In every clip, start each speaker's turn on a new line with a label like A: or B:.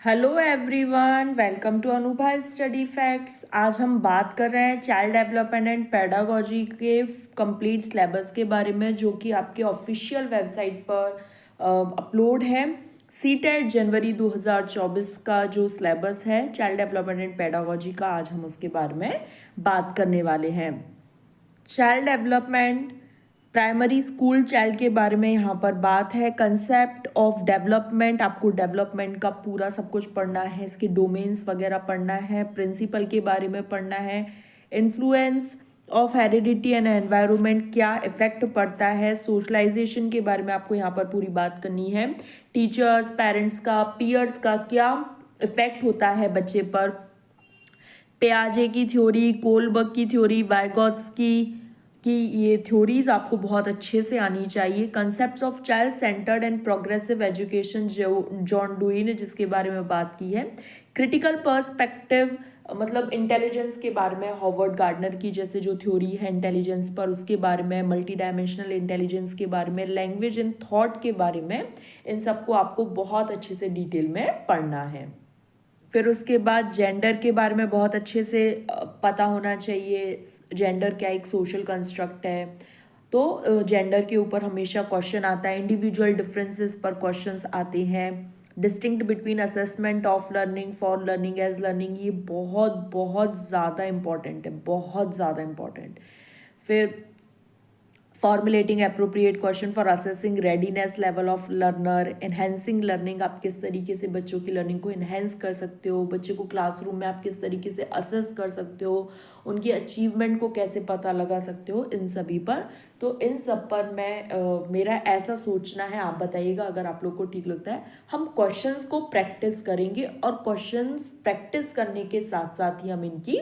A: Hello everyone, welcome to Anubha study facts. आज हम बात कर रहे हैं चाइल्ड डेवलपमेंट एंड पेडागोजी के कंप्लीट सिलेबस के बारे में, जो कि आपके ऑफिशियल वेबसाइट पर अपलोड है। सीटेट जनवरी 2024 का जो सिलेबस है चाइल्ड डेवलपमेंट एंड पेडागोजी का, आज हम उसके बारे में बात करने वाले हैं। Child development, primary school child के बारे में यहाँ पर बात है। कंसेप्ट ऑफ डेवलपमेंट, आपको डेवलपमेंट का पूरा सब कुछ पढ़ना है, इसके डोमेन्स वगैरह पढ़ना है, प्रिंसिपल के बारे में पढ़ना है, influence of heredity and environment, क्या इफेक्ट पड़ता है, सोशलाइजेशन के बारे में आपको यहाँ पर पूरी बात करनी है, टीचर्स, पेरेंट्स का, पीयर्स का क्या इफेक्ट होता है बच्चे पर, पियाजे की थ्योरी, कोलबर्ग की थ्योरी, वाइगॉत्स्की की ये थ्योरीज आपको बहुत अच्छे से आनी चाहिए। Concepts of child centred and progressive education, जो जॉन डुई ने जिसके बारे में बात की है। क्रिटिकल पर्सपेक्टिव, मतलब इंटेलिजेंस के बारे में, हॉवर्ड गार्डनर की जैसे जो थ्योरी है इंटेलिजेंस पर, उसके बारे में, मल्टी डायमेंशनल इंटेलिजेंस के बारे में, लैंग्वेज इन थॉट के बारे में, इन सबको आपको बहुत अच्छे से डिटेल में पढ़ना है। फिर उसके बाद जेंडर के बारे में बहुत अच्छे से पता होना चाहिए। जेंडर क्या एक सोशल कंस्ट्रक्ट है, तो जेंडर के ऊपर हमेशा क्वेश्चन आता है। इंडिविजुअल डिफरेंसेस पर क्वेश्चंस आते हैं। Distinct between assessment of learning for learning as learning, ये बहुत बहुत ज़्यादा इम्पॉर्टेंट है, बहुत ज़्यादा इम्पॉर्टेंट। फिर formulating appropriate question for assessing readiness level of learner, enhancing learning, आप किस तरीके से बच्चों की लर्निंग को एनहेंस कर सकते हो, बच्चे को क्लासरूम में आप किस तरीके से असेस कर सकते हो, उनकी अचीवमेंट को कैसे पता लगा सकते हो, इन सभी पर। तो इन सब पर मैं मेरा ऐसा सोचना है, आप बताइएगा अगर आप लोग को ठीक लगता है। हम क्वेश्चंस को प्रैक्टिस करेंगे और क्वेश्चंस प्रैक्टिस करने के साथ साथ ही हम इनकी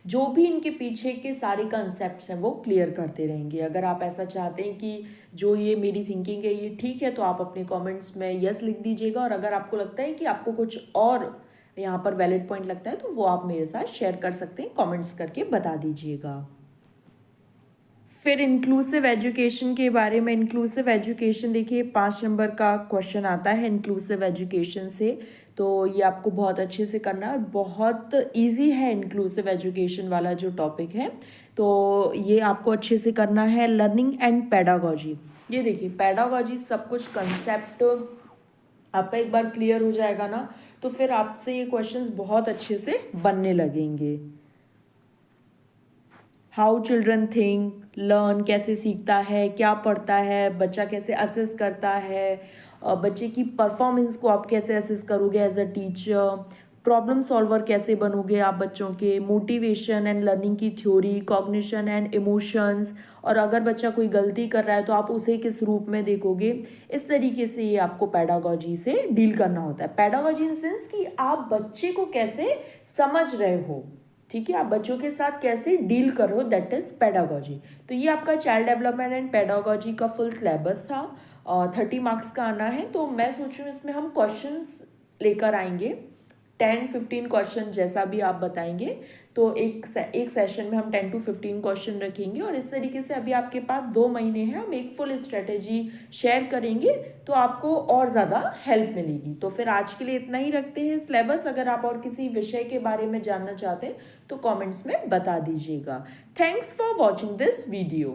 A: जो भी इनके पीछे के सारे कंसेप्ट्स हैं वो क्लियर करते रहेंगे। अगर आप ऐसा चाहते हैं कि जो ये मेरी थिंकिंग है ये ठीक है, तो आप अपने कमेंट्स में यस लिख दीजिएगा, और अगर आपको लगता है कि आपको कुछ और यहाँ पर वैलिड पॉइंट लगता है तो वो आप मेरे साथ शेयर कर सकते हैं, कमेंट्स करके बता दीजिएगा। फिर इंक्लूसिव एजुकेशन के बारे में, इंक्लूसिव एजुकेशन देखिए 5 नंबर का क्वेश्चन आता है इंक्लूसिव एजुकेशन से, तो ये आपको बहुत अच्छे से करना है। बहुत इजी है इंक्लूसिव एजुकेशन वाला जो टॉपिक है, तो ये आपको अच्छे से करना है। लर्निंग एंड पेडागोजी, ये देखिए पेडागोजी सब कुछ कंसेप्ट आपका एक बार क्लियर हो जाएगा ना, तो फिर आपसे ये क्वेश्चंस बहुत अच्छे से बनने लगेंगे। हाउ चिल्ड्रन थिंक, लर्न, कैसे सीखता है, क्या पढ़ता है बच्चा, कैसे असेस करता है, बच्चे की परफॉर्मेंस को आप कैसे असेस करोगे as a teacher, problem solver कैसे बनोगे आप बच्चों के, मोटिवेशन एंड लर्निंग की थ्योरी, कॉग्निशन एंड इमोशंस, और अगर बच्चा कोई गलती कर रहा है तो आप उसे किस रूप में देखोगे। इस तरीके से ये आपको पेडागोजी से डील करना होता है। पेडागोजी इन सेंस कि आप बच्चे को कैसे समझ रहे हो, ठीक है, आप बच्चों के साथ कैसे डील करो, दैट इज पेडागोजी। तो ये आपका चाइल्ड डेवलपमेंट एंड पेडागोजी का फुल सिलेबस था। 30 मार्क्स का आना है, तो मैं सोच रही हूँ इसमें हम क्वेश्चंस लेकर आएंगे 10-15 क्वेश्चन, जैसा भी आप बताएंगे। तो एक सेशन में हम 10 to 15 क्वेश्चन रखेंगे, और इस तरीके से अभी आपके पास 2 महीने हैं, हम एक फुल स्ट्रेटेजी शेयर करेंगे, तो आपको और ज़्यादा हेल्प मिलेगी। तो फिर आज के लिए इतना ही रखते हैं सिलेबस। अगर आप और किसी विषय के बारे में जानना चाहते हैं तो कॉमेंट्स में बता दीजिएगा। Thanks for watching this video.